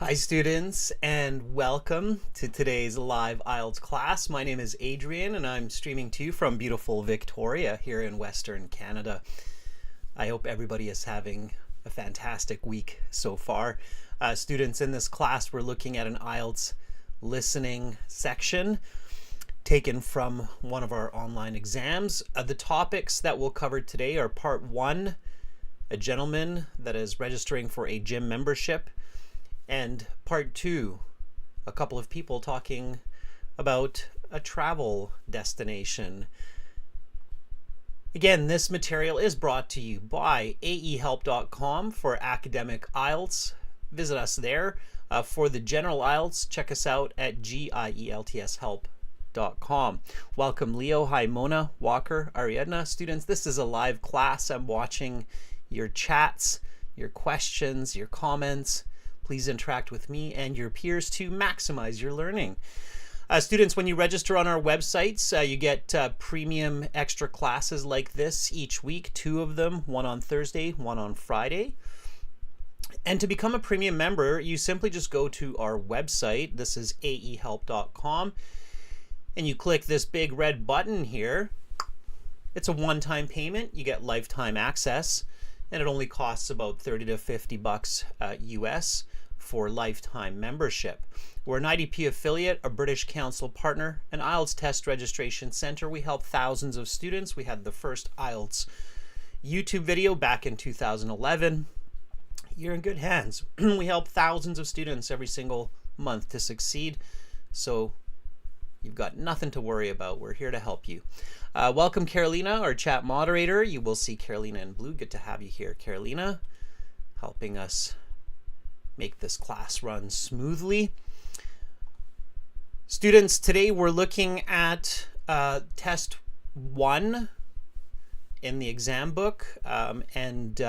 Hi students, and welcome to today's live IELTS class. My name is Adrian and I'm streaming to you from beautiful Victoria here in Western Canada. I hope everybody is having a fantastic week so far. Students, in this class we're looking at an IELTS listening section taken from one of our online exams. The topics that we'll cover today are part 1, a gentleman that is registering for a gym membership, and part 2, a couple of people talking about a travel destination. Again, this material is brought to you by aehelp.com for academic IELTS. Visit us there. For the general IELTS, check us out at gieltshelp.com. Welcome Leo, hi Mona, Walker, Ariadna. Students, this is a live class. I'm watching your chats, your questions, your comments. Please interact with me and your peers to maximize your learning. Students, when you register on our websites, you get premium extra classes like this each week, 2 of them, one on Thursday, one on Friday. And to become a premium member, you simply just go to our website. This is aehelp.com, and you click this big red button here. It's a one-time payment. You get lifetime access, and it only costs about $30 to $50 US for lifetime membership. We're an IDP affiliate, a British Council partner, an IELTS test registration center. We help thousands of students. We had the first IELTS YouTube video back in 2011. You're in good hands. We help thousands of students every single month to succeed. So you've got nothing to worry about. We're here to help you. Welcome Carolina, our chat moderator. You will see Carolina in blue. Good to have you here, Carolina, helping us make this class run smoothly. Students, today we're looking at test 1 in the exam book, and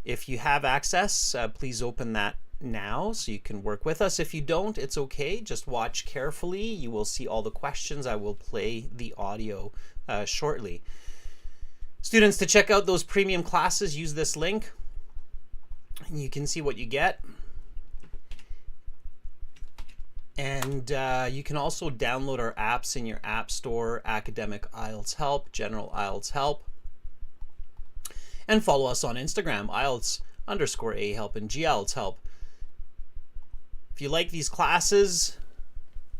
if you have access, please open that now so you can work with us. If you don't, it's okay. Just watch carefully. You will see all the questions. I will play the audio shortly. Students, to check out those premium classes, use this link. You can see what you get. And you can also download our apps in your app store, Academic IELTS Help, General IELTS Help. And follow us on Instagram, IELTS_AHelp and GIELTS Help. If you like these classes,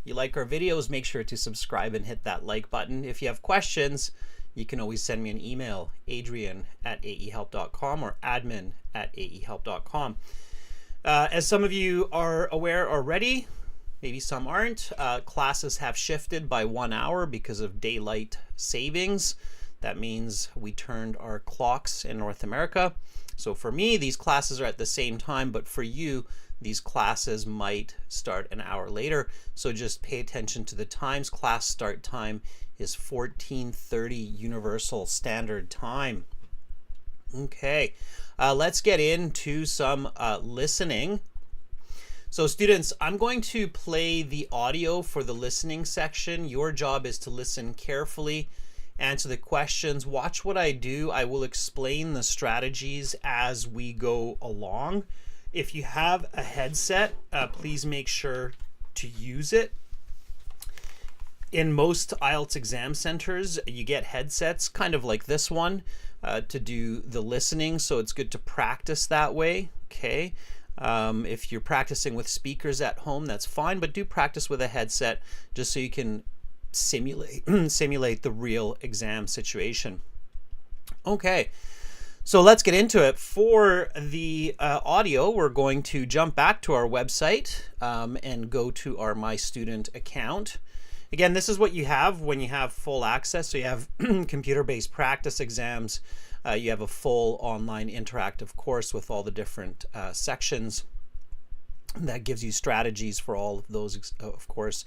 you like our videos, make sure to subscribe and hit that like button. If you have questions, you can always send me an email, adrian@aehelp.com or admin@aehelp.com. As some of you are aware already, maybe some aren't, classes have shifted by 1 hour because of daylight savings. That means we turned our clocks in North America. So for me, these classes are at the same time, but for you, these classes might start an hour later. So just pay attention to the times. Class start time is 14:30 Universal Standard Time. Okay, let's get into some listening. So students, I'm going to play the audio for the listening section. Your job is to listen carefully, answer the questions, watch what I do. I will explain the strategies as we go along. If you have a headset, please make sure to use it. In most IELTS exam centers, you get headsets kind of like this one to do the listening, so it's good to practice that way. Okay. If you're practicing with speakers at home, that's fine, but do practice with a headset just so you can simulate the real exam situation. Okay, so let's get into it. For the audio, we're going to jump back to our website and go to our My Student account. Again, this is what you have when you have full access. So you have computer-based practice exams. You have a full online interactive course with all the different sections. That gives you strategies for all of those, of course.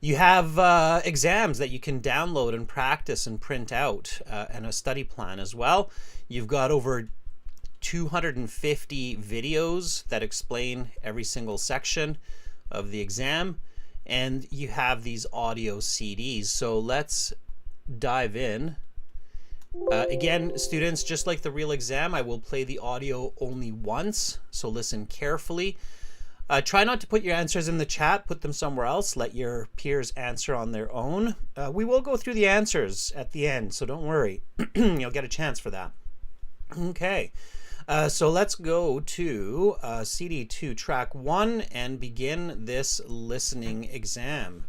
You have exams that you can download and practice and print out, and a study plan as well. You've got over 250 videos that explain every single section of the exam, and you have these audio CDs. So let's dive in. Again, students, just like the real exam, I will play the audio only once, so listen carefully. Try not to put your answers in the chat. Put them somewhere else. Let your peers answer on their own. We will go through the answers at the end, so don't worry. You'll get a chance for that. Okay. So let's go to CD2 track 1 and begin this listening exam.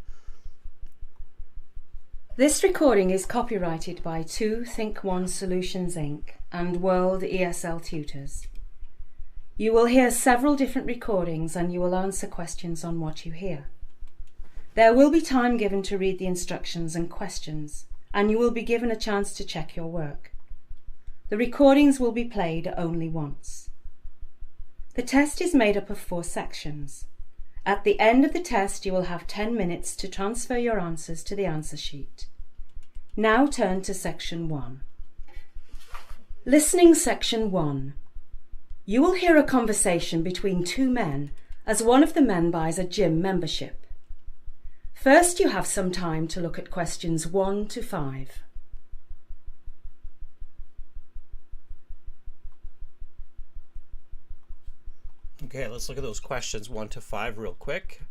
This recording is copyrighted by 2 Think One Solutions Inc. and World ESL Tutors. You will hear several different recordings and you will answer questions on what you hear. There will be time given to read the instructions and questions, and you will be given a chance to check your work. The recordings will be played only once. The test is made up of 4 sections. At the end of the test, you will have 10 minutes to transfer your answers to the answer sheet. Now turn to section 1. Listening section 1. You will hear a conversation between 2 men as one of the men buys a gym membership. First, you have some time to look at questions 1 to 5. Okay, let's look at those questions 1 to 5 real quick.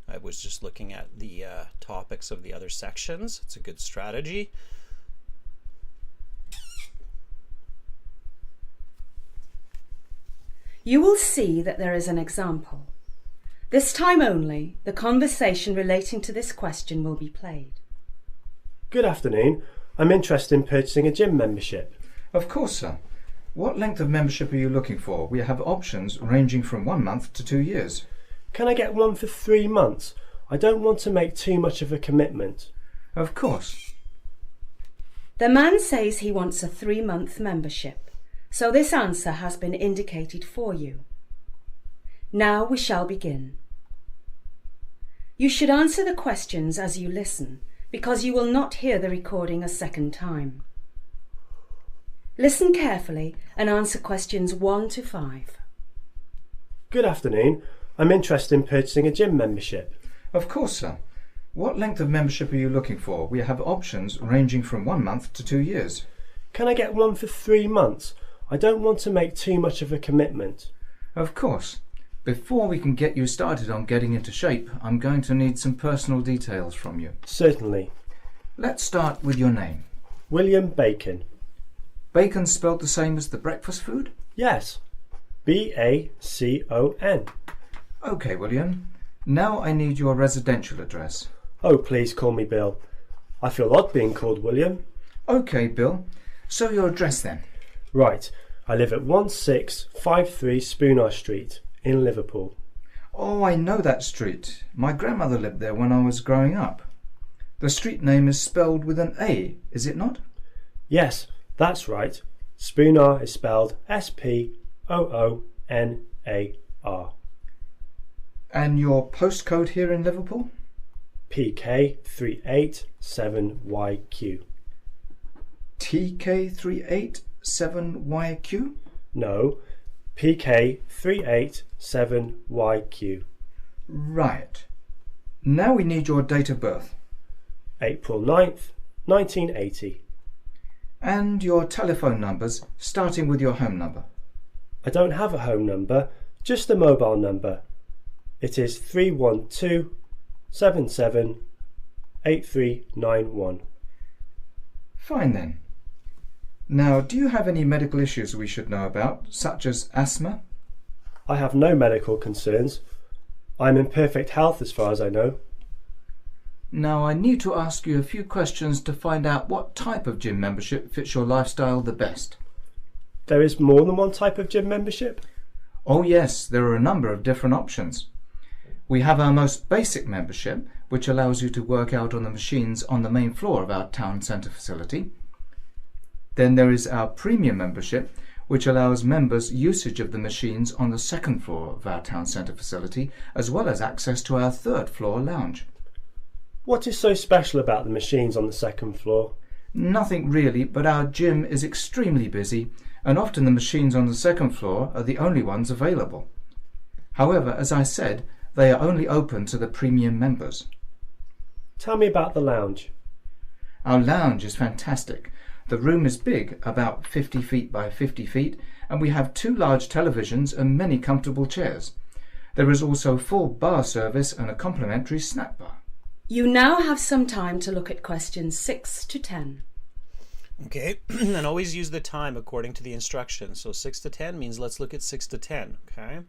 I was just looking at the topics of the other sections. It's a good strategy. You will see that there is an example. This time only, the conversation relating to this question will be played. Good afternoon. I'm interested in purchasing a gym membership. Of course, sir. What length of membership are you looking for? We have options ranging from 1 month to 2 years. Can I get one for 3 months? I don't want to make too much of a commitment. Of course. The man says he wants a 3-month membership, so this answer has been indicated for you. Now we shall begin. You should answer the questions as you listen, because you will not hear the recording a second time. Listen carefully and answer questions 1 to 5. Good afternoon. I'm interested in purchasing a gym membership. Of course, sir. What length of membership are you looking for? We have options ranging from 1 month to 2 years. Can I get one for 3 months? I don't want to make too much of a commitment. Of course. Before we can get you started on getting into shape, I'm going to need some personal details from you. Certainly. Let's start with your name. William Bacon. Bacon spelled the same as the breakfast food? Yes. B-A-C-O-N. Okay, William. Now I need your residential address. Oh, please call me Bill. I feel odd being called William. Okay, Bill. So your address then? Right. I live at 1653 Spooner Street in Liverpool. Oh, I know that street. My grandmother lived there when I was growing up. The street name is spelled with an A, is it not? Yes, that's right. Spooner is spelled S-P-O-O-N-A-R. And your postcode here in Liverpool? PK387YQ. TK387YQ? No, PK387YQ. Right. Now we need your date of birth. April 9th, 1980. And your telephone numbers, starting with your home number. I don't have a home number, just a mobile number. It is 312-77-8391. Fine then. Now, do you have any medical issues we should know about, such as asthma? I have no medical concerns. I am in perfect health as far as I know. Now, I need to ask you a few questions to find out what type of gym membership fits your lifestyle the best. There is more than one type of gym membership? Oh yes, there are a number of different options. We have our most basic membership, which allows you to work out on the machines on the main floor of our town centre facility. Then there is our premium membership, which allows members usage of the machines on the second floor of our town centre facility, as well as access to our third floor lounge. What is so special about the machines on the second floor? Nothing really, but our gym is extremely busy, and often the machines on the second floor are the only ones available. However, as I said, they are only open to the premium members. Tell me about the lounge. Our lounge is fantastic. The room is big, about 50 feet by 50 feet, and we have 2 large televisions and many comfortable chairs. There is also full bar service and a complimentary snack bar. You now have some time to look at questions 6 to 10. Okay, and always use the time according to the instructions. So 6 to 10 means let's look at 6 to 10, okay?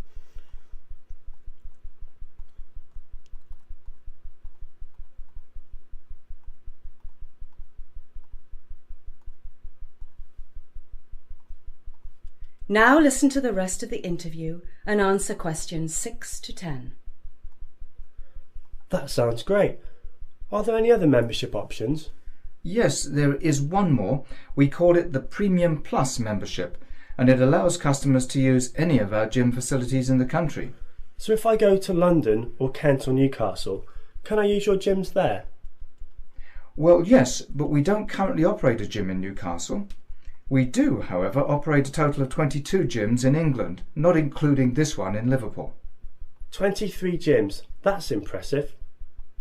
Now listen to the rest of the interview and answer questions 6 to 10. That sounds great. Are there any other membership options? Yes, there is one more. We call it the Premium Plus membership, and it allows customers to use any of our gym facilities in the country. So if I go to London or Kent or Newcastle, can I use your gyms there? Well, yes, but we don't currently operate a gym in Newcastle. We do, however, operate a total of 22 gyms in England, not including this one in Liverpool. 23 gyms, that's impressive.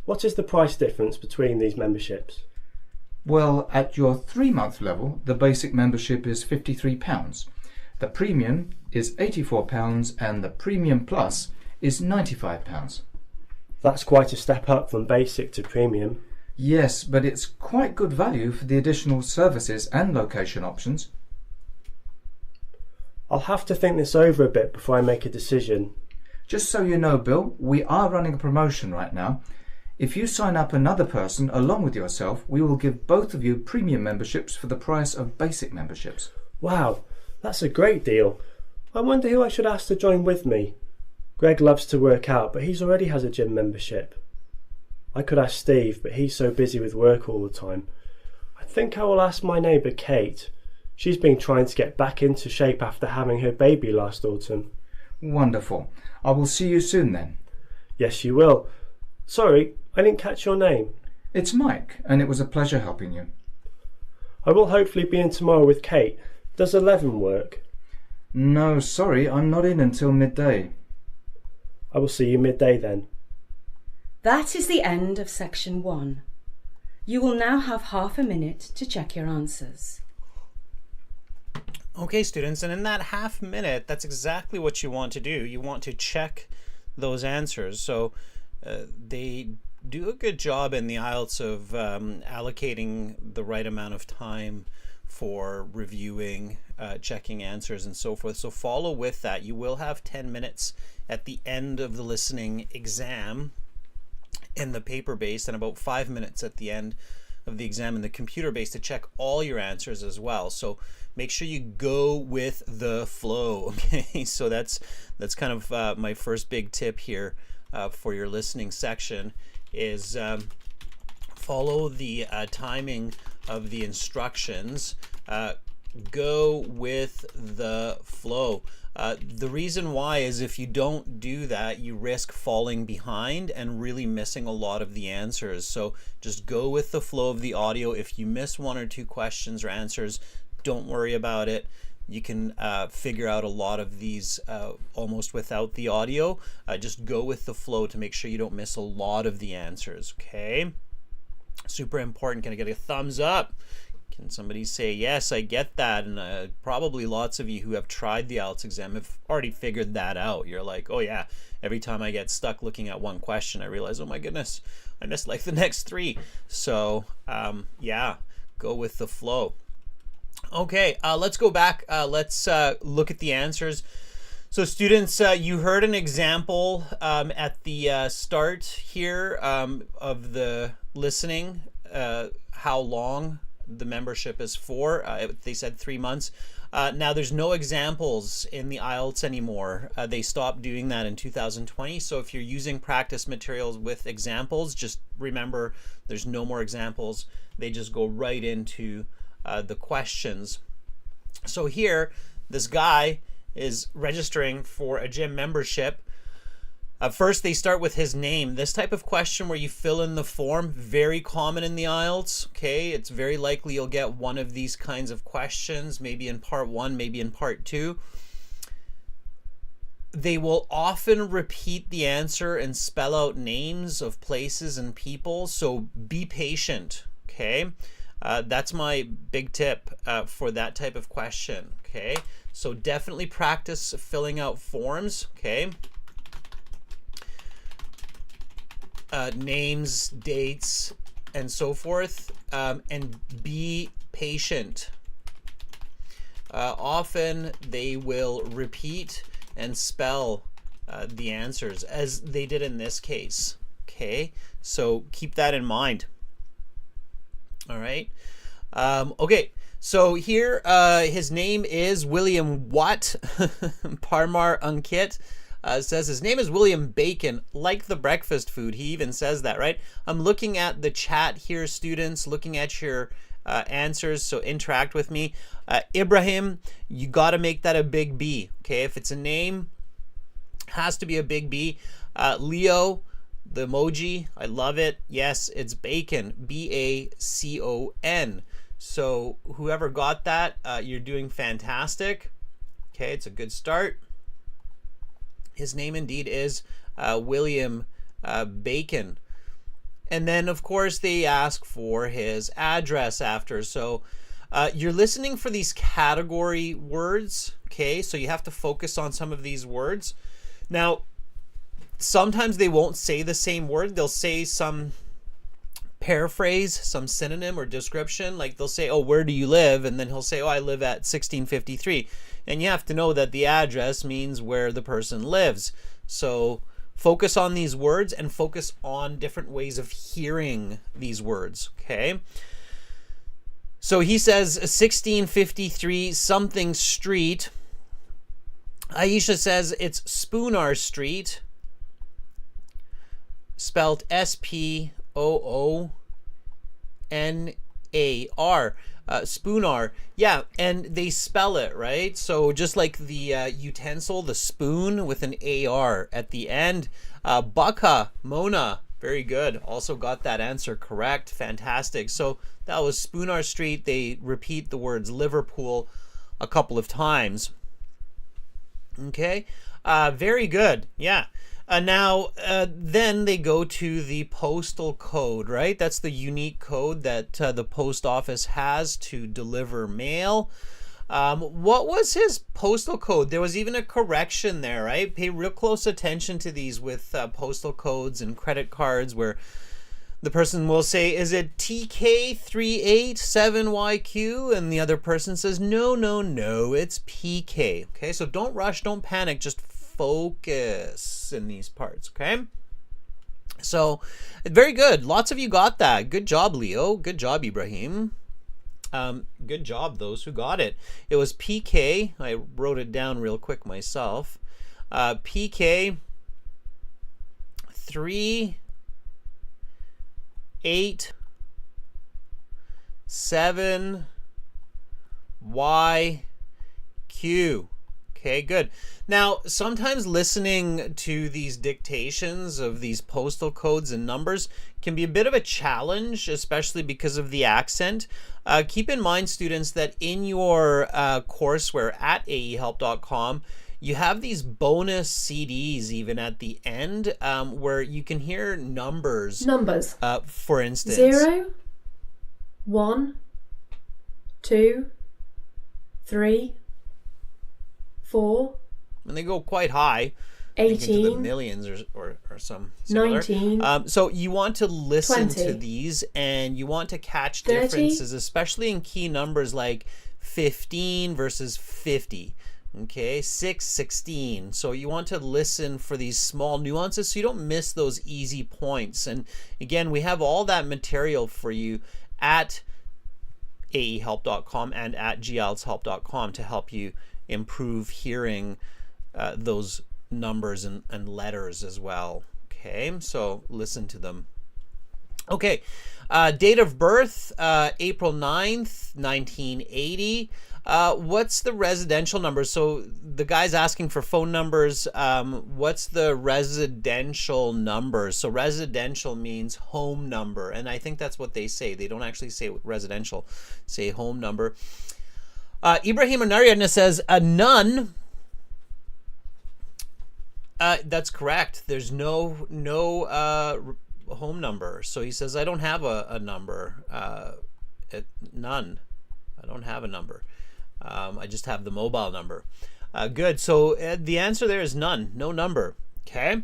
What is the price difference between these memberships? Well, at your 3-month level, the basic membership is £53. The premium is £84 and the Premium Plus is £95. That's quite a step up from basic to premium. Yes, but it's quite good value for the additional services and location options. I'll have to think this over a bit before I make a decision. Just so you know, Bill, we are running a promotion right now. If you sign up another person along with yourself, we will give both of you premium memberships for the price of basic memberships. Wow, that's a great deal. I wonder who I should ask to join with me. Greg loves to work out, but he's already has a gym membership. I could ask Steve, but he's so busy with work all the time. I think I will ask my neighbour Kate. She's been trying to get back into shape after having her baby last autumn. Wonderful. I will see you soon then. Yes, you will. Sorry, I didn't catch your name. It's Mike, and it was a pleasure helping you. I will hopefully be in tomorrow with Kate. Does 11 work? No, sorry, I'm not in until midday. I will see you midday then. That is the end of section 1. You will now have half a minute to check your answers. Okay, students, and in that half minute, that's exactly what you want to do. You want to check those answers. So they do a good job in the IELTS of allocating the right amount of time for reviewing, checking answers, and so forth. So follow with that. You will have 10 minutes at the end of the listening exam in the paper-based, and about 5 minutes at the end of the exam in the computer-based to check all your answers as well. So make sure you go with the flow. Okay, so that's kind of my first big tip here for your listening section is follow the timing of the instructions. Go with the flow. The reason why is if you don't do that, you risk falling behind and really missing a lot of the answers. So just go with the flow of the audio. If you miss 1 or 2 questions or answers, don't worry about it. You can figure out a lot of these almost without the audio. Just go with the flow to make sure you don't miss a lot of the answers, okay? Super important. Can I get a thumbs up? Can somebody say, yes, I get that? And probably lots of you who have tried the IELTS exam have already figured that out. You're like, oh yeah, every time I get stuck looking at one question, I realize, oh my goodness, I missed like the next 3. So yeah, go with the flow. Okay, let's go back. Let's look at the answers. So students, you heard an example at the start here of the listening, how long the membership is for. They said 3 months. Now there's no examples in the IELTS anymore. They stopped doing that in 2020. So if you're using practice materials with examples, just remember there's no more examples. They just go right into the questions. So here, this guy is registering for a gym membership. First, they start with his name. This type of question where you fill in the form, very common in the IELTS. Okay, it's very likely you'll get one of these kinds of questions, maybe in part 1, maybe in part 2. They will often repeat the answer and spell out names of places and people, so be patient, okay? That's my big tip for that type of question, okay? So definitely practice filling out forms, okay? names, dates, and so forth, and be patient. Often they will repeat and spell the answers as they did in this case. Okay, so keep that in mind. All right. Okay, so here his name is William Watt. Parmar Ankit says his name is William Bacon, like the breakfast food. He even says that, right? I'm looking at the chat here, students, looking at your answers, so interact with me. Ibrahim, you got to make that a big B, okay? If it's a name, has to be a big B. Leo, the emoji, I love it. Yes, it's bacon, B-A-C-O-N. So whoever got that, you're doing fantastic. Okay, it's a good start. His name indeed is William Bacon. And then, of course, they ask for his address after. So you're listening for these category words, okay? So you have to focus on some of these words. Now, sometimes they won't say the same word. They'll say some paraphrase, some synonym or description. Like they'll say, oh, where do you live? And then he'll say, oh, I live at 1653. And you have to know that the address means where the person lives. So focus on these words and focus on different ways of hearing these words, okay? So he says 1653 something street. Aisha says it's Spoonar Street, spelt S-P-O-O-N-A-R. Spoonar, yeah, and they spell it, right? So just like the utensil, the spoon with an A-R at the end. Baka, Mona, very good. Also got that answer correct. Fantastic. So that was Spoonar Street. They repeat the words Liverpool a couple of times. Okay, very good. Yeah. Now, then they go to the postal code, right? That's the unique code that the post office has to deliver mail. What was his postal code? There was even a correction there, right? Pay real close attention to these with postal codes and credit cards where the person will say, is it TK387YQ? And the other person says, no, it's PK. Okay, so don't rush, don't panic, just focus in these parts, okay? So, very good. Lots of you got that. Good job, Leo. Good job, Ibrahim. Good job, those who got it. It was PK. I wrote it down real quick myself. PK 387YQ. Okay, good. Now, sometimes listening to these dictations of these postal codes and numbers can be a bit of a challenge, especially because of the accent. Keep in mind, students, that in your courseware at aehelp.com, you have these bonus CDs even at the end where you can hear numbers. For instance. 0, 1, 2, 3, 4. And they go quite high. 18. Into the millions or some similar. 19. So you want to listen 20. to these and you want to catch 30. differences, especially in key numbers like 15 versus 50. Okay, 6, 16. So you want to listen for these small nuances so you don't miss those easy points. And again, we have all that material for you at aehelp.com and at gieltshelp.com to help you improve hearing those numbers and letters as well. Okay, so listen to them. Okay, date of birth, April 9th, 1980. What's the residential number? So the guy's asking for phone numbers. What's the residential number? So residential means home number, and I think that's what they say. They don't actually say residential, say home number. Ibrahim Anariadna says none. That's correct. There's no home number. So he says, I don't have a number. None. I don't have a number. I just have the mobile number. Good. So the answer there is none. No number. Okay.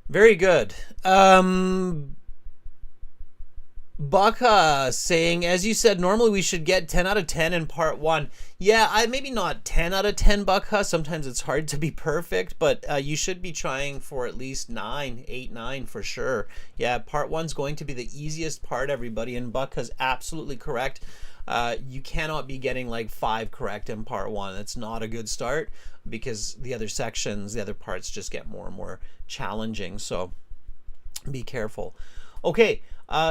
Very good. Baka saying, as you said, normally we should get 10 out of 10 in part 1. Yeah, maybe not 10 out of 10, Baka. Sometimes it's hard to be perfect, but you should be trying for at least 9, 8, 9 for sure. Yeah, part 1's going to be the easiest part, everybody, and Baka's absolutely correct. You cannot be getting like 5 correct in part 1. That's not a good start, because the other sections, the other parts just get more and more challenging. So be careful. Okay,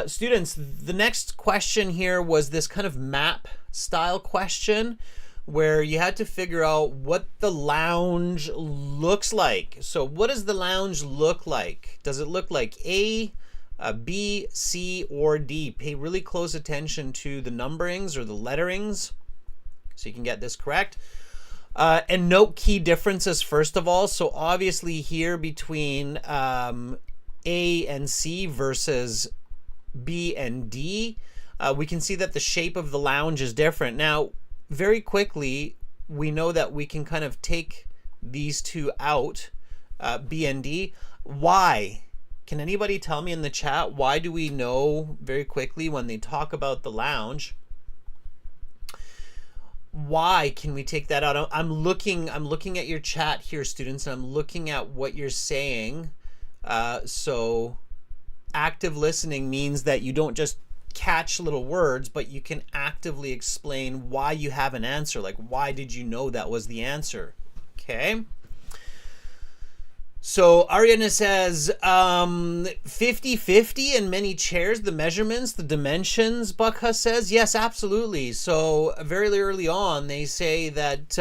students, the next question here was this kind of map style question where you had to figure out what the lounge looks like. So what does the lounge look like? Does it look like A, B, C, or D? Pay really close attention to the numberings or the letterings so you can get this correct. And note key differences first of all. So obviously here between A and C versus B and D, we can see that the shape of the lounge is different. Now, very quickly, we know that we can kind of take these two out, B and D. Why? Can anybody tell me in the chat, why do we know very quickly when they talk about the lounge? Why can we take that out? I'm looking at your chat here, students, and I'm looking at what you're saying. So active listening means that you don't just catch little words, but you can actively explain why you have an answer. Like, why did you know that was the answer? Okay. So Ariana says 50-50 and many chairs, the measurements, the dimensions, Bukha says. Yes, absolutely. So very early on, they say that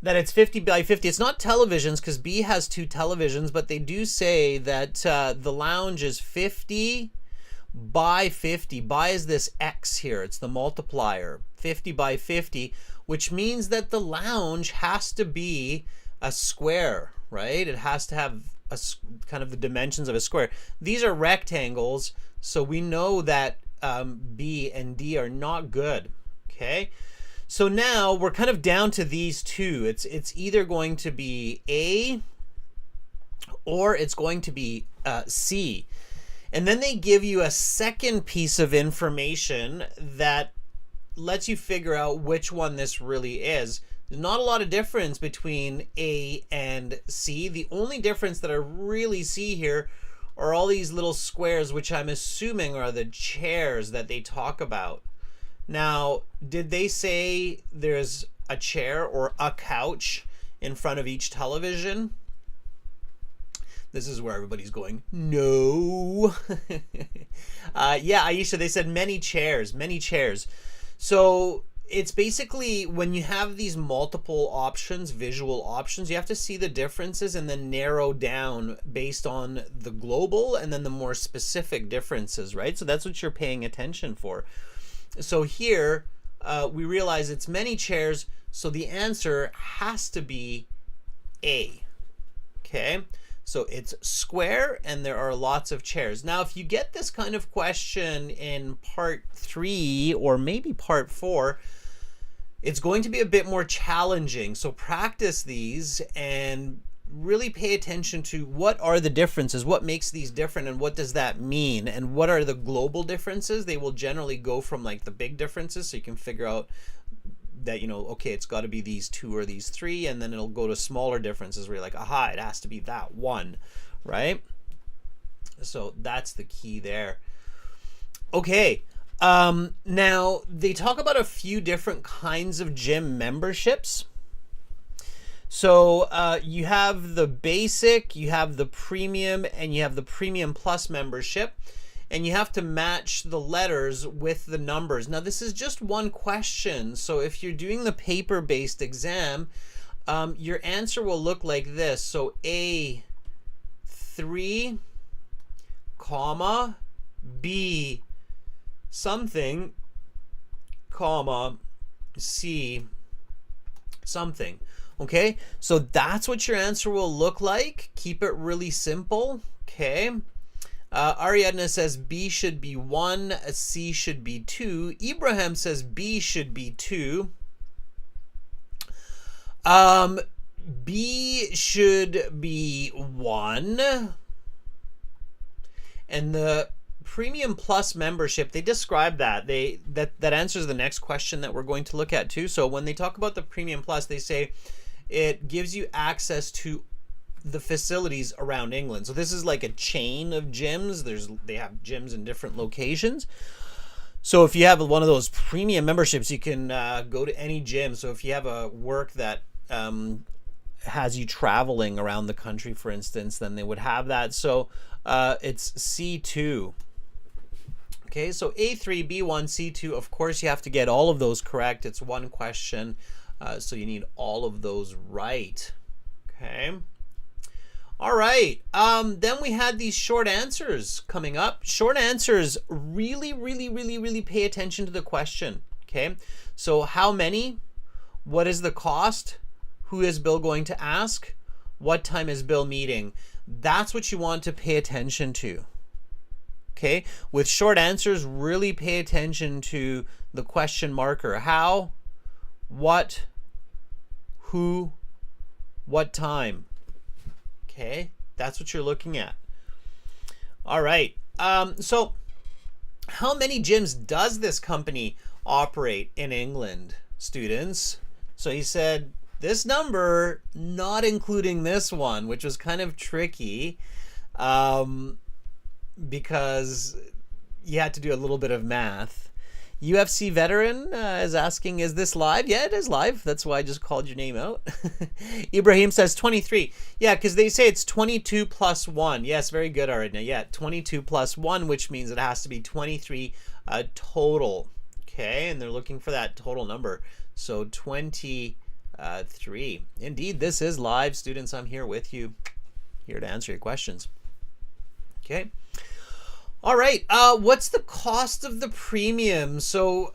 that it's 50 by 50. It's not televisions because B has 2 televisions, but they do say that the lounge is 50 by 50. By is this X here. It's the multiplier. 50 by 50, which means that the lounge has to be a square, right? It has to have a kind of the dimensions of a square. These are rectangles, so we know that B and D are not good. Okay, so now we're kind of down to these two. It's either going to be A or it's going to be C. And then they give you a second piece of information that lets you figure out which one this really is. There's not a lot of difference between A and C. The only difference that I really see here are all these little squares, which I'm assuming are the chairs that they talk about. Now, did they say there's a chair or a couch in front of each television? This is where everybody's going, no. Yeah, Aisha, they said many chairs, many chairs. So it's basically when you have these multiple options, visual options, you have to see the differences and then narrow down based on the global and then the more specific differences, right? So that's what you're paying attention for. So here we realize it's many chairs, so the answer has to be A. Okay, so it's square and there are lots of chairs. Now, if you get this kind of question in part 3 or maybe part 4, it's going to be a bit more challenging. So practice these and really pay attention to what are the differences, what makes these different, and what does that mean, and what are the global differences. They will generally go from like the big differences, so you can figure out that, you know, okay, it's got to be these 2 or these 3, and then it'll go to smaller differences where you're like, aha, it has to be that one, right? So that's the key there. Okay. Now they talk about a few different kinds of gym memberships. So you have the basic, you have the premium, and you have the premium plus membership, and you have to match the letters with the numbers. Now this is just one question, so if you're doing the paper-based exam, your answer will look like this. So A3, comma, B something, comma, C something. Okay, so that's what your answer will look like. Keep it really simple. Okay. Ariadna says B should be 1, C should be 2. Ibrahim says B should be 2. B should be 1. And the Premium Plus membership, they describe that. That answers the next question that we're going to look at too. So when they talk about the Premium Plus, they say it gives you access to the facilities around England. So this is like a chain of gyms. They have gyms in different locations. So if you have one of those premium memberships, you can go to any gym. So if you have a work that has you traveling around the country, for instance, then they would have that. So it's C2. Okay, so A3, B1, C2, of course you have to get all of those correct. It's one question, so you need all of those right. Okay. All right, then we had these short answers coming up. Short answers, really pay attention to the question, okay? So how many? What is the cost? Who is Bill going to ask? What time is Bill meeting? That's what you want to pay attention to, okay? With short answers, really pay attention to the question marker. How, what, who, what time. Okay, that's what you're looking at. All right, so how many gyms does this company operate in England, students? So he said this number, not including this one, which was kind of tricky because you had to do a little bit of math. UFC veteran is asking, is this live? Yeah, it is live. That's why I just called your name out. Ibrahim says 23. Yeah, because they say it's 22 plus 1. Yes, very good, Aradna. Yeah, 22 plus 1, which means it has to be 23 total. Okay, and they're looking for that total number. So 23. Indeed, this is live, students. I'm here with you, here to answer your questions. Okay. All right, what's the cost of the premium? So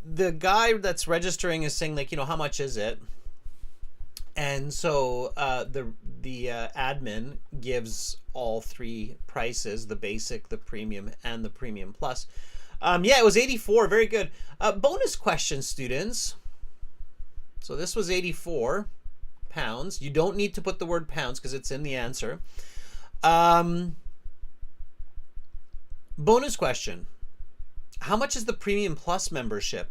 the guy that's registering is saying, like, you know, how much is it? And so the admin gives all three prices: the basic, the premium, and the premium plus. Yeah, it was 84. Very good. Bonus question, students. So this was 84 pounds. You don't need to put the word pounds because it's in the answer. Bonus question. How much is the Premium Plus membership?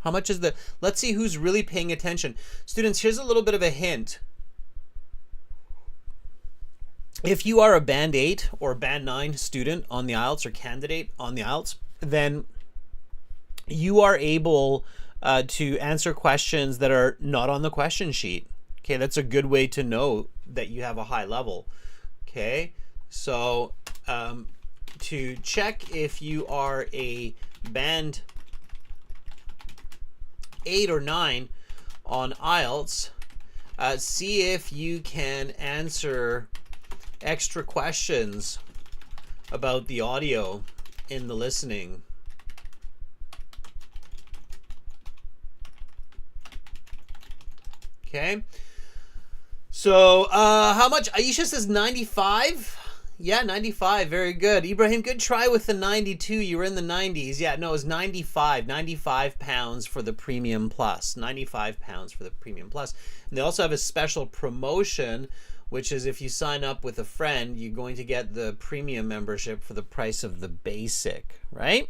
How much is the... Let's see who's really paying attention. Students, here's a little bit of a hint. If you are a Band 8 or Band 9 student on the IELTS or candidate on the IELTS, then you are able to answer questions that are not on the question sheet. Okay, that's a good way to know that you have a high level. Okay, so... to check if you are a Band 8 or 9 on IELTS, see if you can answer extra questions about the audio in the listening. Okay, so how much? Aisha says 95. Yeah, 95. Very good. Ibrahim, good try with the 92. You were in the 90s. Yeah, no, it was 95. 95 pounds for the Premium Plus. 95 pounds for the Premium Plus. And they also have a special promotion, which is if you sign up with a friend, you're going to get the Premium membership for the price of the basic, right?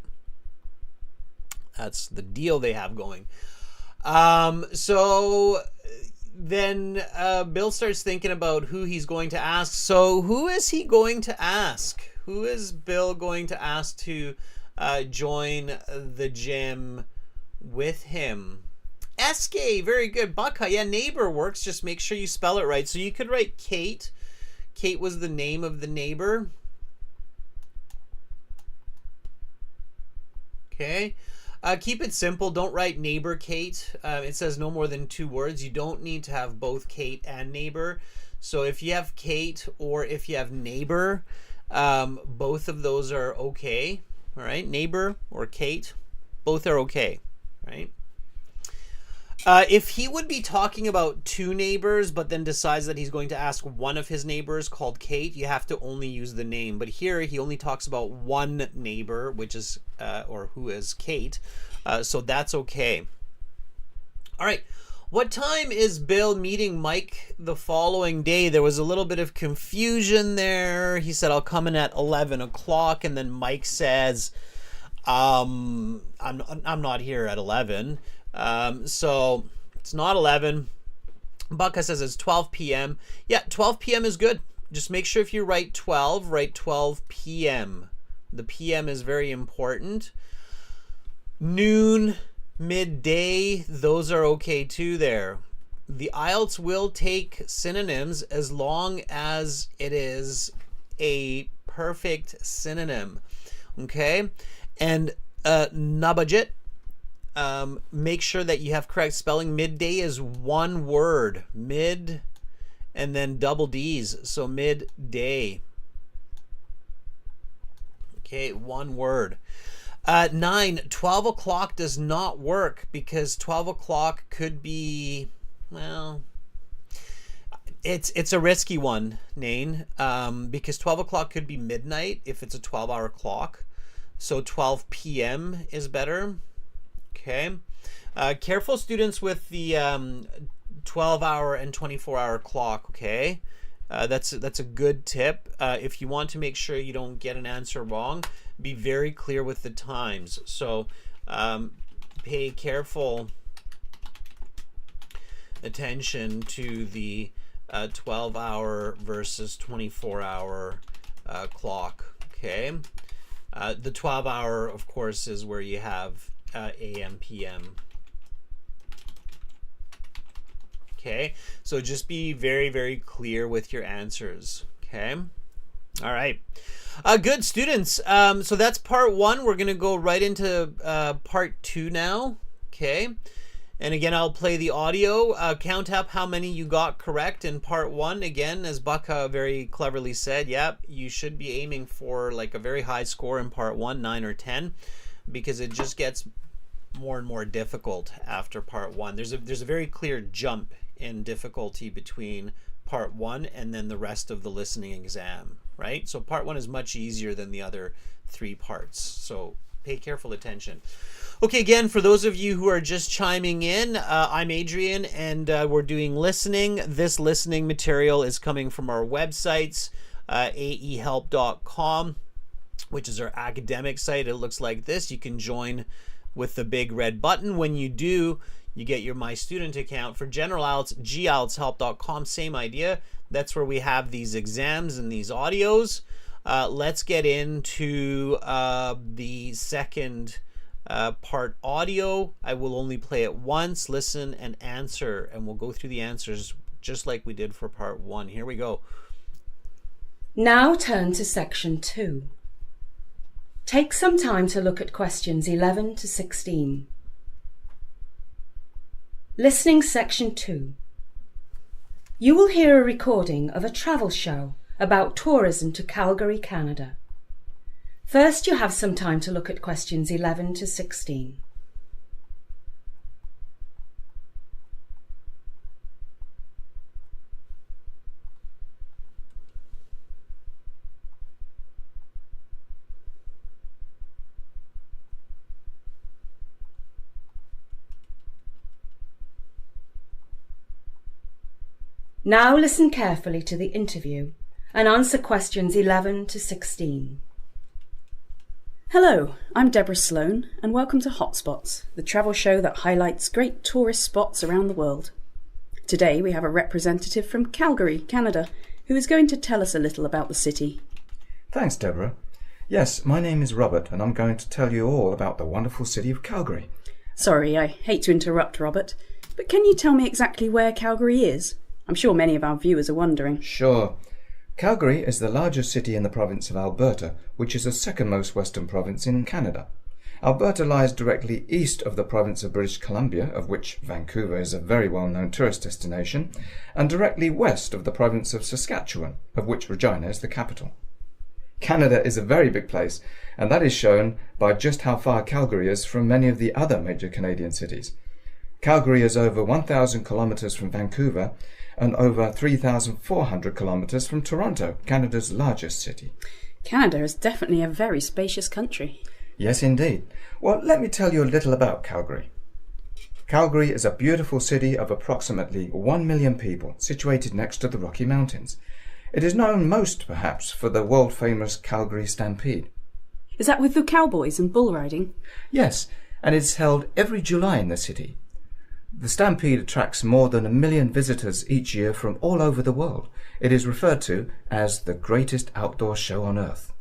That's the deal they have going. So... Then Bill starts thinking about who he's going to ask. So who is he going to ask? Who is Bill going to ask to join the gym with him? SK, very good. Baka, yeah, neighbor works. Just make sure you spell it right. So you could write Kate. Kate was the name of the neighbor. Okay. Keep it simple. Don't write neighbor Kate. It says no more than 2 words. You don't need to have both Kate and neighbor. So if you have Kate or if you have neighbor, both of those are okay. All right, neighbor or Kate, both are okay, right? If he would be talking about 2 neighbors, but then decides that he's going to ask one of his neighbors called Kate, you have to only use the name. But here he only talks about one neighbor, which is, or who is Kate. So that's okay. All right. What time is Bill meeting Mike the following day? There was a little bit of confusion there. He said, I'll come in at 11 o'clock. And then Mike says, I'm not here at 11. So it's not 11. Bucka says it's 12 p.m. Yeah, 12 p.m. is good. Just make sure if you write 12, write 12 p.m. The p.m. is very important. Noon, midday, those are okay too there. The IELTS will take synonyms as long as it is a perfect synonym. Okay? And Nabajit, make sure that you have correct spelling. Midday is one word. Mid and then double D's. So midday. Okay, one word. 12 o'clock does not work because 12 o'clock could be, well, it's a risky one, Nain, because 12 o'clock could be midnight if it's a 12-hour clock. So 12 p.m. is better. Okay. Careful, students, with the 12-hour and 24-hour clock, okay? That's a good tip. If you want to make sure you don't get an answer wrong, be very clear with the times. So pay careful attention to the 12-hour versus 24-hour clock, okay? The 12-hour, of course, is where you have AM, PM. Okay, so just be very, very clear with your answers. Okay, all right. Good, students. So that's part one. We're going to go right into part two now. Okay, and again, I'll play the audio. Count up how many you got correct in part one. Again, as Bucka very cleverly said, yep, you should be aiming for like a very high score in part one, 9 or 10, because it just gets more and more difficult after part one. There's a very clear jump in difficulty between part one and then the rest of the listening exam, right? So part one is much easier than the other three parts. So pay careful attention. Okay, again, for those of you who are just chiming in, I'm Adrian, and we're doing listening. This listening material is coming from our websites, aehelp.com, which is our academic site. It looks like this. You can join with the big red button. When you do, you get your My Student account. For general IELTS, gieltshelp.com, same idea. That's where we have these exams and these audios. Let's get into the second part audio. I will only play it once, listen and answer, and we'll go through the answers just like we did for part one. Here we go. Now turn to section 2. Take some time to look at questions 11 to 16. Listening section 2. You will hear a recording of a travel show about tourism to Calgary, Canada. First, you have some time to look at questions 11 to 16. Now listen carefully to the interview and answer questions 11 to 16. Hello, I'm Deborah Sloan and welcome to Hotspots, the travel show that highlights great tourist spots around the world. Today we have a representative from Calgary, Canada, who is going to tell us a little about the city. Thanks, Deborah. Yes, my name is Robert and I'm going to tell you all about the wonderful city of Calgary. Sorry, I hate to interrupt, Robert, but can you tell me exactly where Calgary is? I'm sure many of our viewers are wondering. Sure. Calgary is the largest city in the province of Alberta, which is the second most western province in Canada. Alberta lies directly east of the province of British Columbia, of which Vancouver is a very well-known tourist destination, and directly west of the province of Saskatchewan, of which Regina is the capital. Canada is a very big place, and that is shown by just how far Calgary is from many of the other major Canadian cities. Calgary is over 1,000 kilometres from Vancouver, and over 3,400 kilometres from Toronto, Canada's largest city. Canada is definitely a very spacious country. Yes, indeed. Well, let me tell you a little about Calgary. Calgary is a beautiful city of approximately 1 million people, situated next to the Rocky Mountains. It is known most, perhaps, for the world-famous Calgary Stampede. Is that with the cowboys and bull riding? Yes, and it's held every July in the city. The Stampede attracts more than 1 million visitors each year from all over the world. It is referred to as the greatest outdoor show on earth.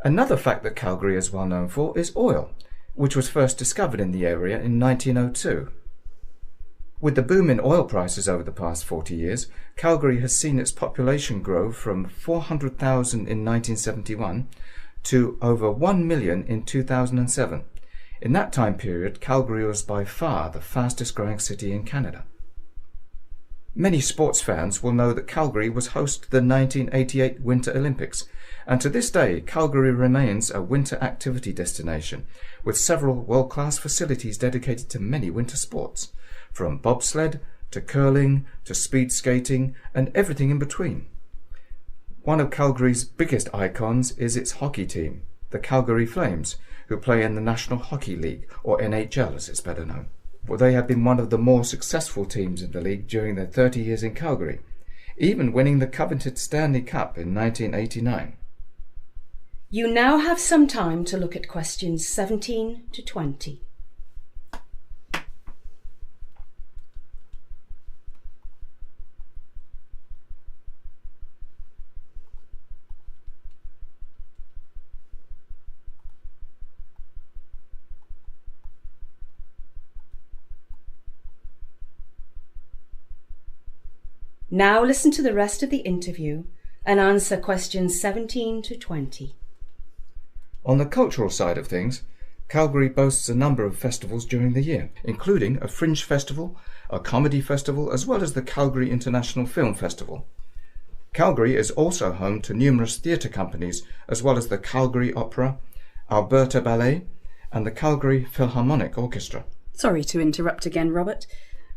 Another fact that Calgary is well known for is oil, which was first discovered in the area in 1902. With the boom in oil prices over the past 40 years, Calgary has seen its population grow from 400,000 in 1971 to over 1 million in 2007. In that time period, Calgary was by far the fastest growing city in Canada. Many sports fans will know that Calgary was host to the 1988 Winter Olympics, and to this day Calgary remains a winter activity destination with several world-class facilities dedicated to many winter sports, from bobsled to curling to speed skating and everything in between. One of Calgary's biggest icons is its hockey team, the Calgary Flames, who play in the National Hockey League, or NHL as it's better known. Well, they have been one of the more successful teams in the league during their 30 years in Calgary, even winning the coveted Stanley Cup in 1989. You now have some time to look at questions 17 to 20. Now listen to the rest of the interview and answer questions 17 to 20. On the cultural side of things, Calgary boasts a number of festivals during the year, including a fringe festival, a comedy festival, as well as the Calgary International Film Festival. Calgary is also home to numerous theatre companies, as well as the Calgary Opera, Alberta Ballet, and the Calgary Philharmonic Orchestra. Sorry to interrupt again, Robert,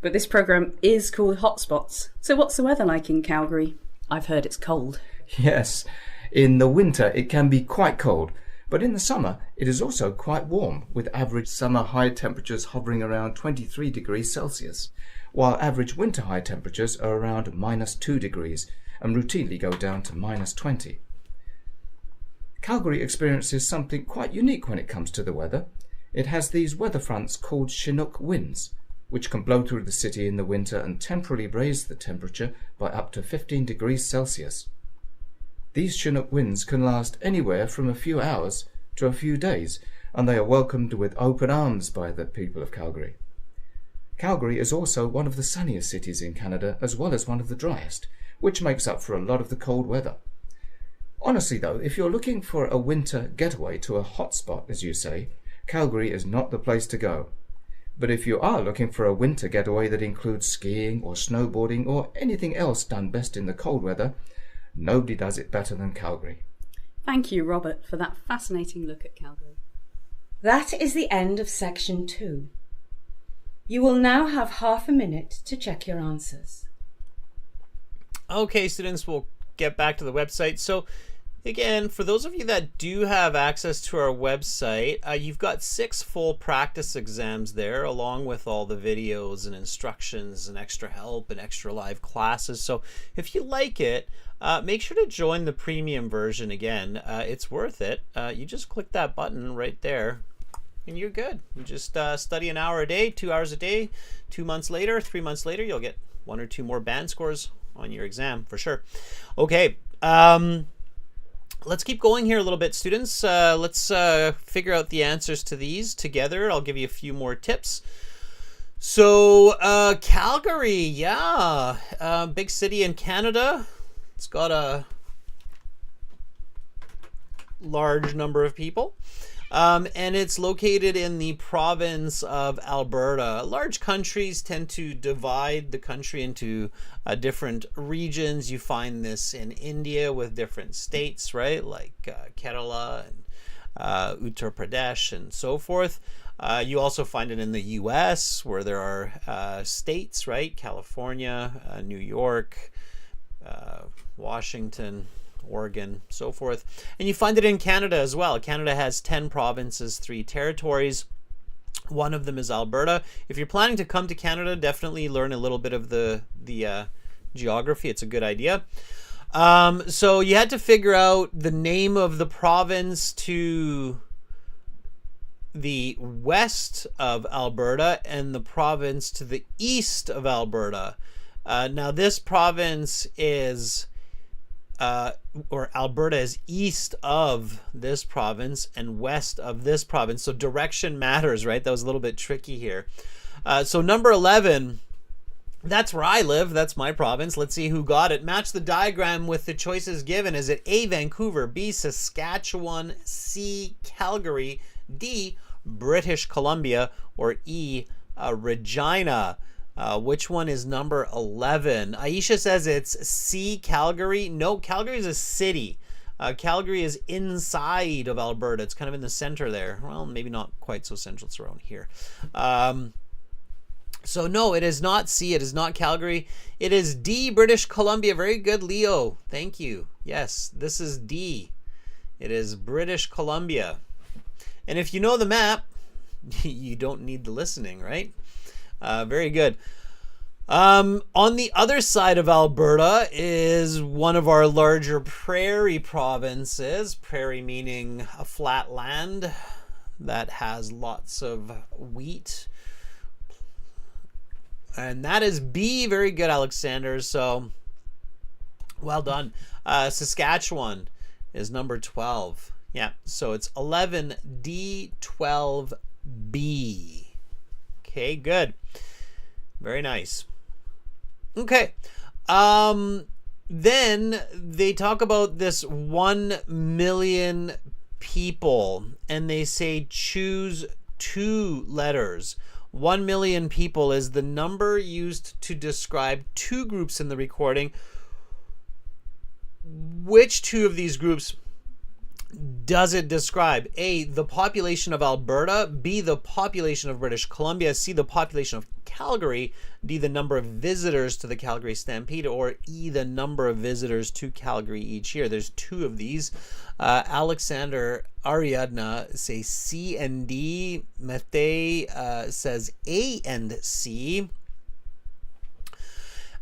but this programme is called Hotspots. So what's the weather like in Calgary? I've heard it's cold. Yes, in the winter it can be quite cold, but in the summer it is also quite warm, with average summer high temperatures hovering around 23 degrees Celsius, while average winter high temperatures are around -2 degrees and routinely go down to -20. Calgary experiences something quite unique when it comes to the weather. It has these weather fronts called Chinook winds, which can blow through the city in the winter and temporarily raise the temperature by up to 15 degrees Celsius. These Chinook winds can last anywhere from a few hours to a few days, and they are welcomed with open arms by the people of Calgary. Calgary is also one of the sunniest cities in Canada, as well as one of the driest, which makes up for a lot of the cold weather. Honestly though, if you're looking for a winter getaway to a hot spot, as you say, Calgary is not the place to go. But if you are looking for a winter getaway that includes skiing or snowboarding or anything else done best in the cold weather, nobody does it better than Calgary. Thank you, Robert, for that fascinating look at Calgary. That is the end of section 2. You will now have half a minute to check your answers. Okay, students, we'll get back to the website. So again, for those of you that do have access to our website, you've got 6 full practice exams there, along with all the videos and instructions and extra help and extra live classes. So if you like it, make sure to join the premium version again. It's worth it. You just click that button right there and you're good. You just study an hour a day, 2 hours a day. 2 months later, 3 months later, you'll get 1 or 2 more band scores on your exam for sure. Okay. Let's keep going here a little bit, students. Let's figure out the answers to these together. I'll give you a few more tips. So, Calgary, yeah, big city in Canada. It's got a large number of people. And it's located in the province of Alberta. Large countries tend to divide the country into different regions. You find this in India with different states, right? Like Kerala and Uttar Pradesh and so forth. You also find it in the US where there are states, right? California, New York, Washington, Oregon, so forth. And you find it in Canada as well. Canada has 10 provinces, 3 territories. One of them is Alberta. If you're planning to come to Canada, definitely learn a little bit of the geography. It's a good idea. So you had to figure out the name of the province to the west of Alberta and the province to the east of Alberta. Now this province is, or Alberta is east of this province and west of this province. So direction matters, right? That was a little bit tricky here. So number 11, that's where I live. That's my province. Let's see who got it. Match the diagram with the choices given. Is it A, Vancouver, B, Saskatchewan, C, Calgary, D, British Columbia, or E, Regina? Which one is number 11? Aisha says it's C, Calgary. No, Calgary is a city. Calgary is inside of Alberta. It's kind of in the center there. Well, maybe not quite so central. It's around here. So no, it is not C. It is not Calgary. It is D, British Columbia. Very good, Leo. Thank you. Yes, this is D. It is British Columbia. And if you know the map, you don't need the listening, right? Very good. On the other side of Alberta is one of our larger prairie provinces. Prairie meaning a flat land that has lots of wheat. And that is B. Very good, Alexander. So, well done. Saskatchewan is number 12. Yeah, so it's 11D, 12B. Okay, good. Very nice. Okay. Then they talk about this 1 million people, and they say choose 2 letters. 1 million people is the number used to describe 2 groups in the recording. Which 2 of these groups does it describe? A, the population of Alberta, B, the population of British Columbia, C, the population of Calgary, D, the number of visitors to the Calgary Stampede, or E, the number of visitors to Calgary each year. There's 2 of these. Alexander Ariadna say C and D. Mete says A and C.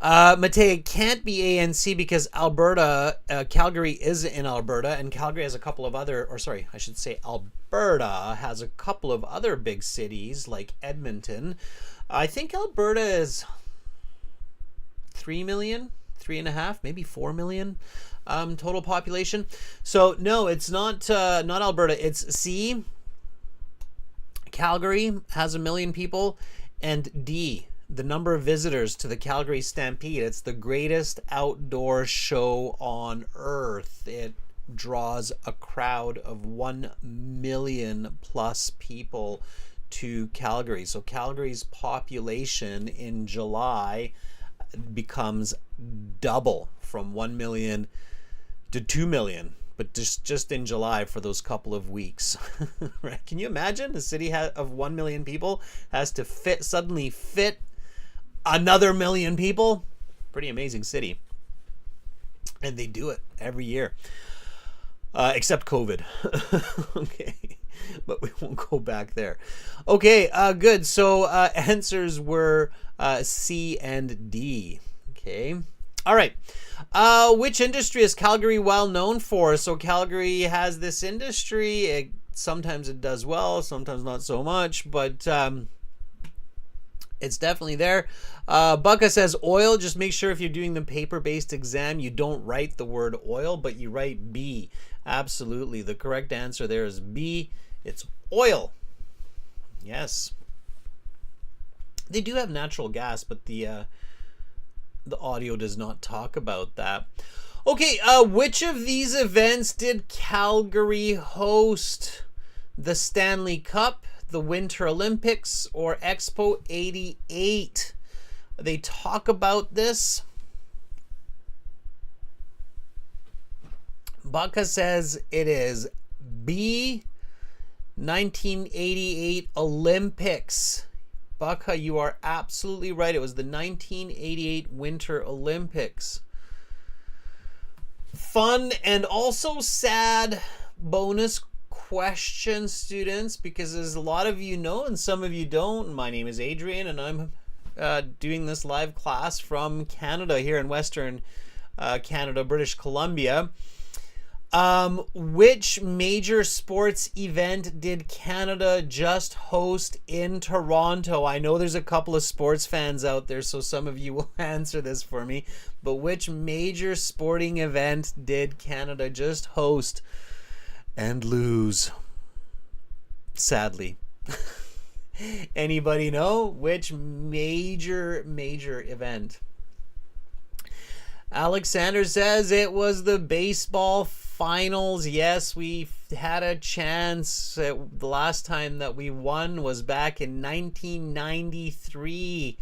Mate, it can't be A and C because Alberta, Calgary is in Alberta, and Calgary has a couple of other, or sorry, I should say Alberta has a couple of other big cities like Edmonton. I think Alberta is 3 million, 3.5, maybe 4 million total population. So no, it's not Alberta. It's C. Calgary has 1 million people, and D, the number of visitors to the Calgary Stampede. It's the greatest outdoor show on earth. It draws a crowd of 1 million plus people to Calgary. So Calgary's population in July becomes double, from 1 million to 2 million, but just in July for those couple of weeks. Right? Can you imagine a city of 1 million people has to suddenly fit another 1 million people? Pretty amazing city. And they do it every year. Except COVID. Okay. But we won't go back there. Okay, good. So answers were C and D. Okay. All right. Which industry is Calgary well known for? So Calgary has this industry. Sometimes it does well, sometimes not so much, but it's definitely there. Bucka says oil. Just make sure if you're doing the paper-based exam, you don't write the word oil, but you write B. Absolutely. The correct answer there is B. It's oil. Yes. They do have natural gas, but the audio does not talk about that. Okay, which of these events did Calgary host? The Stanley Cup, the Winter Olympics, or Expo 88? They talk about this. Baka says it is B, 1988 Olympics. Baka, you are absolutely right. It was the 1988 Winter Olympics. Fun and also sad bonus question, students, because as a lot of you know and some of you don't, my name is Adrian and I'm doing this live class from Canada, here in Western Canada, British Columbia. Which major sports event did Canada just host in Toronto? I know there's a couple of sports fans out there, so some of you will answer this for me. But which major sporting event did Canada just host and lose? Sadly. Anybody know which major event? Alexander says it was the baseball finals. Yes, we had a chance. The last time that we won was back in 1993.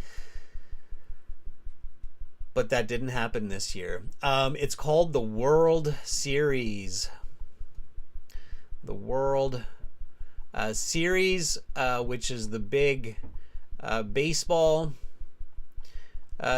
But that didn't happen this year. It's called the World Series. The World Series, which is the big baseball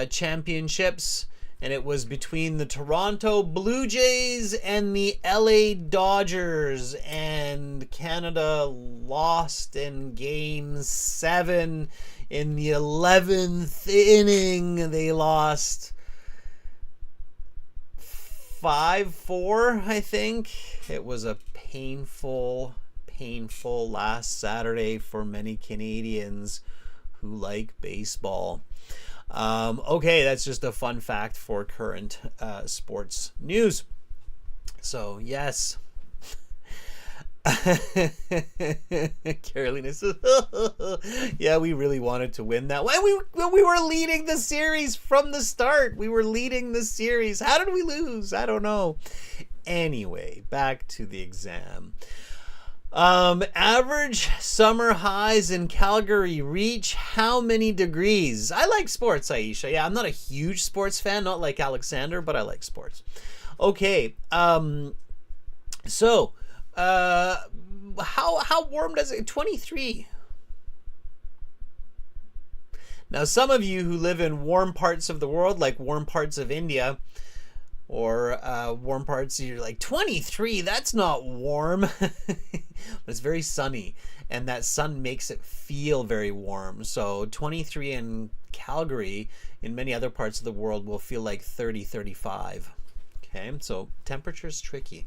championships. And it was between the Toronto Blue Jays and the LA Dodgers. And Canada lost in Game 7 in the 11th inning. They lost 5-4, I think. It was a painful last Saturday for many Canadians who like baseball. Okay, that's just a fun fact for current sports news. So, yes. Carolina says, yeah, we really wanted to win that. We were leading the series from the start. We were leading the series. How did we lose? I don't know. Anyway, back to the exam. Average summer highs in Calgary reach how many degrees? I like sports, Aisha. Yeah, I'm not a huge sports fan, not like Alexander, but I like sports. Okay. So, how warm does it? 23. Now, some of you who live in warm parts of the world, like warm parts of India, or warm parts, you're like, 23, that's not warm. But it's very sunny, and that sun makes it feel very warm. So 23 in Calgary, in many other parts of the world, will feel like 30, 35. Okay, so temperature is tricky.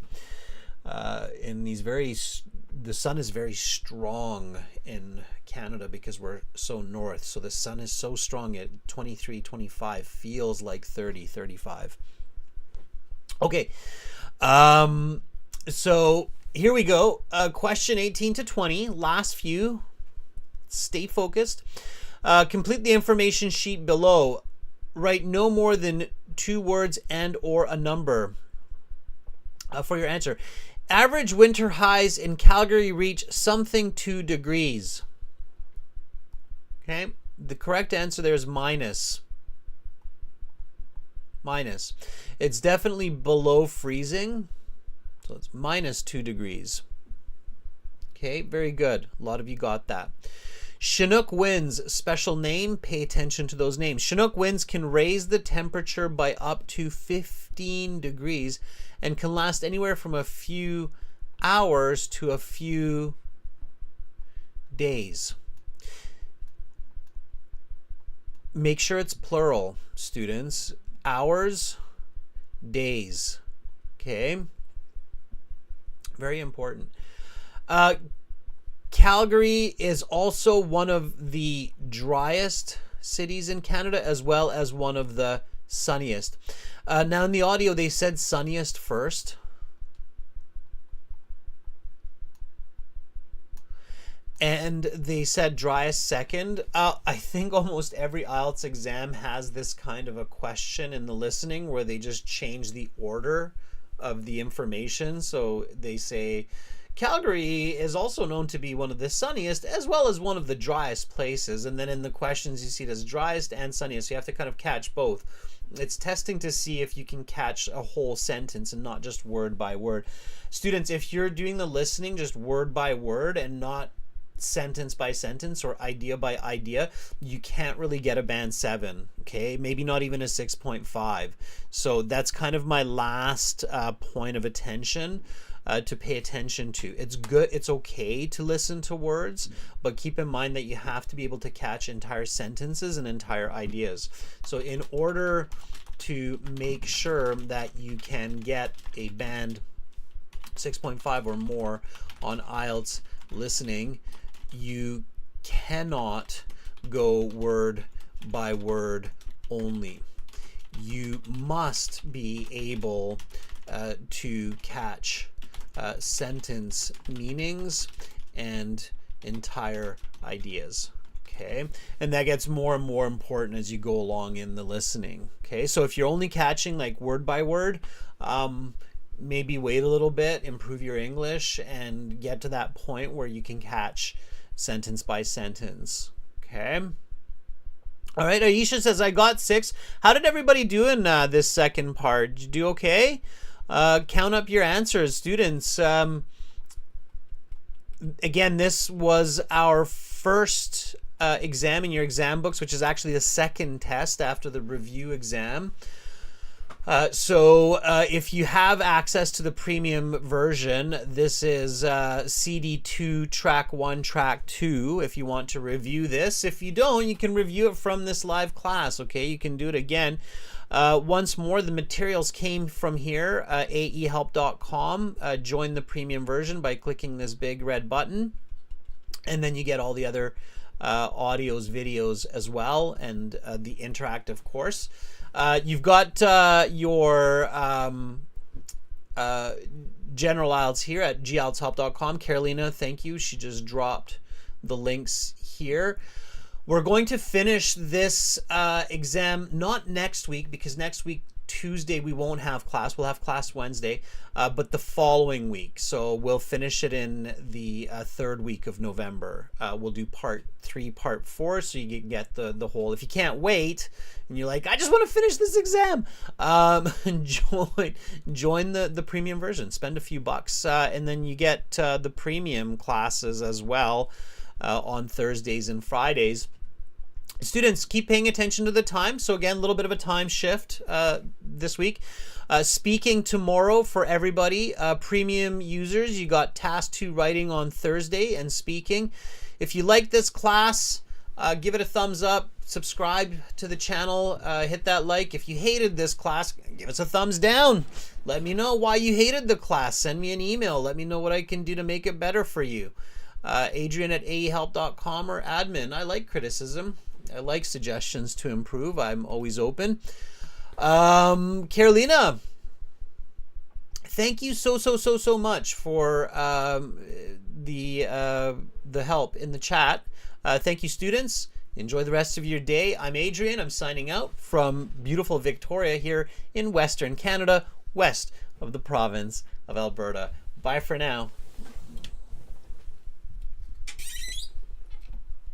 In these the sun is very strong in Canada because we're so north. So the sun is so strong at 23, 25 feels like 30, 35. Okay, so here we go. Question 18 to 20, last few. Stay focused. Complete the information sheet below. Write no more than 2 words and or a number for your answer. Average winter highs in Calgary reach something 2 degrees. Okay, the correct answer there is minus. Minus. It's definitely below freezing. So it's minus 2 degrees. Okay, very good. A lot of you got that. Chinook winds, special name. Pay attention to those names. Chinook winds can raise the temperature by up to 15 degrees and can last anywhere from a few hours to a few days. Make sure it's plural, students. Hours, days. Okay. Very important. Calgary is also one of the driest cities in Canada, as well as one of the sunniest. Now in the audio, they said sunniest first. And they said driest second. I think almost every IELTS exam has this kind of a question in the listening where they just change the order of the information. So they say Calgary is also known to be one of the sunniest as well as one of the driest places. And then in the questions you see it as driest and sunniest. So you have to kind of catch both. It's testing to see if you can catch a whole sentence and not just word by word. Students, if you're doing the listening just word by word and not sentence by sentence or idea by idea, you can't really get a band 7. Okay, maybe not even a 6.5. So that's kind of my last point of attention. to pay attention to. It's good, it's okay to listen to words, but keep in mind that you have to be able to catch entire sentences and entire ideas. So in order to make sure that you can get a band 6.5 or more on IELTS listening, you cannot go word by word only. You must be able to catch sentence meanings and entire ideas. Okay, and that gets more and more important as you go along in the listening. Okay, so if you're only catching like word by word, maybe wait a little bit, improve your English, and get to that point where you can catch sentence by sentence. Okay. All right, Aisha says, I got 6. How did everybody do in this second part? Did you do okay? Count up your answers, students. Again, this was our first exam in your exam books, which is actually the second test after the review exam. So if you have access to the premium version, this is CD2 track 1 track 2 if you want to review this. If you don't, you can review it from this live class. Okay, you can do it again. Once more, the materials came from here, aehelp.com. Join the premium version by clicking this big red button, and then you get all the other audios, videos as well, and the interactive course. You've got your general IELTS here at gieltshelp.com. Carolina, thank you. She just dropped the links here. We're going to finish this exam not next week, because next week Tuesday we won't have class. We'll have class Wednesday, but the following week. So we'll finish it in the third week of November. We'll do part 3, part 4, so you can get the whole. If you can't wait and you're like, I just want to finish this exam, join the premium version. Spend a few bucks, and then you get the premium classes as well on Thursdays and Fridays. Students, keep paying attention to the time. So again, a little bit of a time shift this week. Speaking tomorrow for everybody. Premium users, you got task 2 writing on Thursday and speaking. If you like this class, give it a thumbs up, subscribe to the channel, hit that like. If you hated this class, give us a thumbs down. Let me know why you hated the class. Send me an email. Let me know what I can do to make it better for you. Adrian at aehelp.com or admin. I like criticism. I like suggestions to improve. I'm always open. Carolina, thank you so much for the help in the chat. Thank you, students. Enjoy the rest of your day. I'm Adrian. I'm signing out from beautiful Victoria here in Western Canada, west of the province of Alberta. Bye for now.